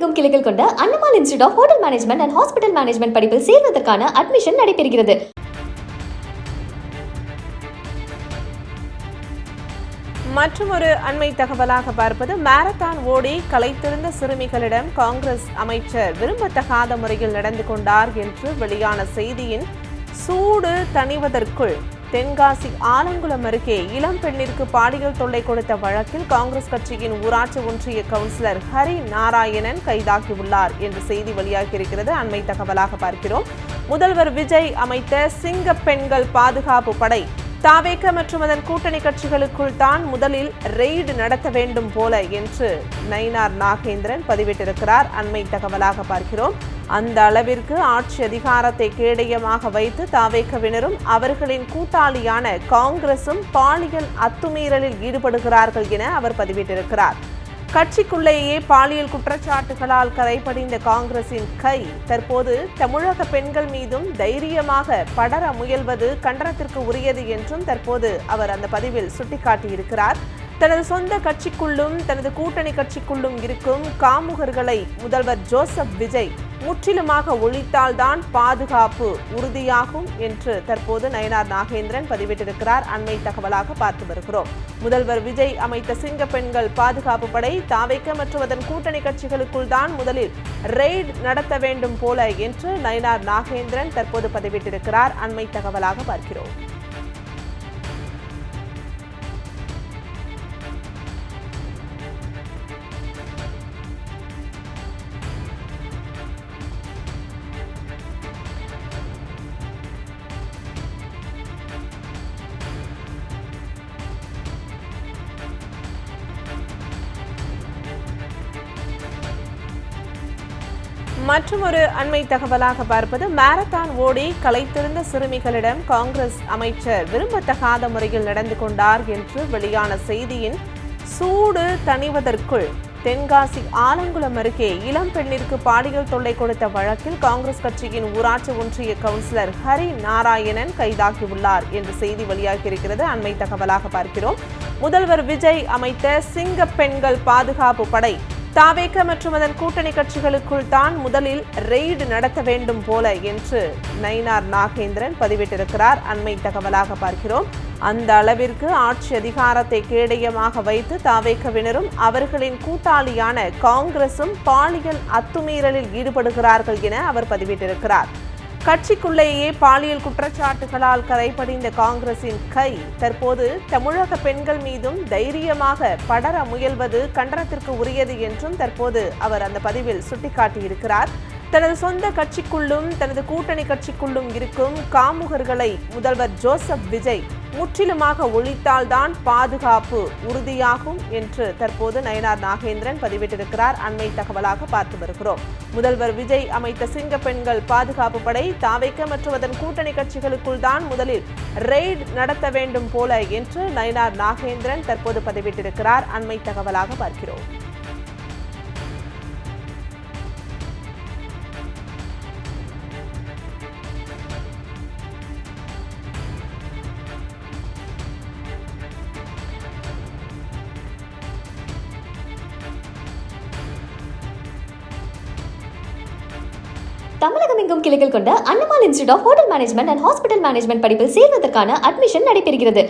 தமிழகமெங்கும் கிளைகள் கொண்ட Annamal institute of hotel management and hospital management படிப்பில் சேர்வதற்கான அட்மிஷன் நடைபெறுகிறது. மற்றொரு அண்மை தகவலாக பார்ப்பது, மாரத்தான் ஓடி களைத்திருந்த சிறுமிகளிடம் காங்கிரஸ் அமைச்சர் விரும்பத்தகாத முறையில் நடந்து கொண்டார் என்று வெளியான செய்தியின் சூடு தணிவதற்குள் தென்காசி ஆலங்குளம் அருகே இளம் பெண்ணிற்கு பாலியல் தொல்லை கொடுத்த வழக்கில் காங்கிரஸ் கட்சியின் ஊராட்சி ஒன்றிய கவுன்சிலர் ஹரி நாராயணன் கைதாகியுள்ளார் என்ற செய்தி வெளியாகியிருக்கிறது. அண்மை தகவலாக பார்க்கிறோம். முதல்வர் விஜய் அமைத்த சிங்க பெண்கள் பாதுகாப்பு படை தாவேக மற்றும் அதன் கூட்டணி கட்சிகளுக்குள் தான் முதலில் ரெய்டு நடத்த வேண்டும் போல என்று நயினார் நாகேந்திரன் பதிவிட்டிருக்கிறார். அண்மை தகவலாக பார்க்கிறோம். அந்த அளவிற்கு ஆட்சி அதிகாரத்தை கேடயமாக வைத்து தாவேகவினரும் அவர்களின் கூட்டாளியான காங்கிரசும் பாலியல் அத்துமீறலில் ஈடுபடுகிறார்கள் என அவர் பதிவிட்டிருக்கிறார். கட்சிக்குள்ளேயே பாலியல் குற்றச்சாட்டுகளால் கரைபடிந்த காங்கிரசின் கை தற்போது தமிழக பெண்கள் மீதும் தைரியமாக படர முயல்வது கண்டனத்திற்கு உரியது என்றும் தற்போது அவர் அந்த பதிவில் சுட்டிக்காட்டியிருக்கிறார். தனது சொந்த கட்சிக்குள்ளும் தனது கூட்டணி கட்சிக்குள்ளும் இருக்கும் காமுகர்களை முதல்வர் ஜோசப் விஜய் முற்றிலுமாக ஒழித்தால்தான் பாதுகாப்பு உறுதியாகும் என்று தற்போது நயினார் நாகேந்திரன் பதிவிட்டிருக்கிறார். அண்மை தகவலாக பார்த்து வருகிறோம். முதல்வர் விஜய் அமைத்த சிங்க பெண்கள் பாதுகாப்பு படை தாவேக மற்றும் அதன் கூட்டணி கட்சிகளுக்குள் தான் முதலில் ரெய்டு நடத்த வேண்டும் போல என்று நயினார் நாகேந்திரன் தற்போது பதிவிட்டிருக்கிறார். அண்மை தகவலாக பார்க்கிறோம். மற்றொரு அண்மை தகவலாக பார்ப்பது, மாரத்தான் ஓடி களைத்திருந்த சிறுமிகளிடம் காங்கிரஸ் அமைச்சர் விரும்பத்தகாத முறையில் நடந்து கொண்டார் என்று வெளியான செய்தியின் சூடு தணிவதற்குள் தென்காசி ஆலங்குளம் அருகே இளம் பெண்ணிற்கு பாலியல் தொல்லை கொடுத்த வழக்கில் காங்கிரஸ் கட்சியின் ஊராட்சி ஒன்றிய கவுன்சிலர் ஹரி நாராயணன் கைதாகியுள்ளார் என்ற செய்தி வெளியாகியிருக்கிறது. அண்மை தகவலாக பார்க்கிறோம். முதல்வர் விஜய் அமைத்த சிங்க பெண்கள் பாதுகாப்பு படை தாவேக மற்றும் அதன் கூட்டணி கட்சிகளுக்குள் தான் முதலில் ரெய்டு நடத்த வேண்டும் போல என்று நயினார் நாகேந்திரன் பதிவிட்டிருக்கிறார். அண்மை தகவலாக பார்க்கிறோம். அந்த அளவிற்கு ஆட்சி அதிகாரத்தை கேடயமாக வைத்து தாவேகவினரும் அவர்களின் கூட்டாளியான காங்கிரசும் பாலியல் அத்துமீறலில் ஈடுபடுகிறார்கள் என அவர் பதிவிட்டிருக்கிறார். கட்சிக்குள்ளேயே பாலியல் குற்றச்சாட்டுகளால் கரைபடிந்த காங்கிரசின் கை தற்போது தமிழக பெண்கள் மீதும் தைரியமாக படர முயல்வது கண்டனத்திற்கு உரியது என்றும் தற்போது அவர் அந்த பதிவில் சுட்டிக்காட்டியிருக்கிறார். தனது சொந்த கட்சிக்குள்ளும் தனது கூட்டணி கட்சிக்குள்ளும் இருக்கும் காமுகர்களை முதல்வர் ஜோசப் விஜய் முற்றிலுமாக ஒழித்தால்தான் பாதுகாப்பு உறுதியாகும் என்று தற்போது நயினார் நாகேந்திரன் பதிவிட்டிருக்கிறார். அண்மை தகவலாக பார்த்து வருகிறோம். முதல்வர் விஜய் அமைத்த சிங்க பெண்கள் பாதுகாப்பு படை தாவேக மற்றும் அதன் கூட்டணி கட்சிகளுக்குள் தான் முதலில் ரெய்டு நடத்த வேண்டும் போல என்று நயினார் நாகேந்திரன் தற்போது பதிவிட்டிருக்கிறார். அண்மை தகவலாக பார்க்கிறோம். தமிழகமெங்கும் கிளைகள் கொண்ட Annamal institute of hotel management and hospital management படிப்பில் சேர்வதற்கான அட்மிஷன் நடைபெறுகிறது.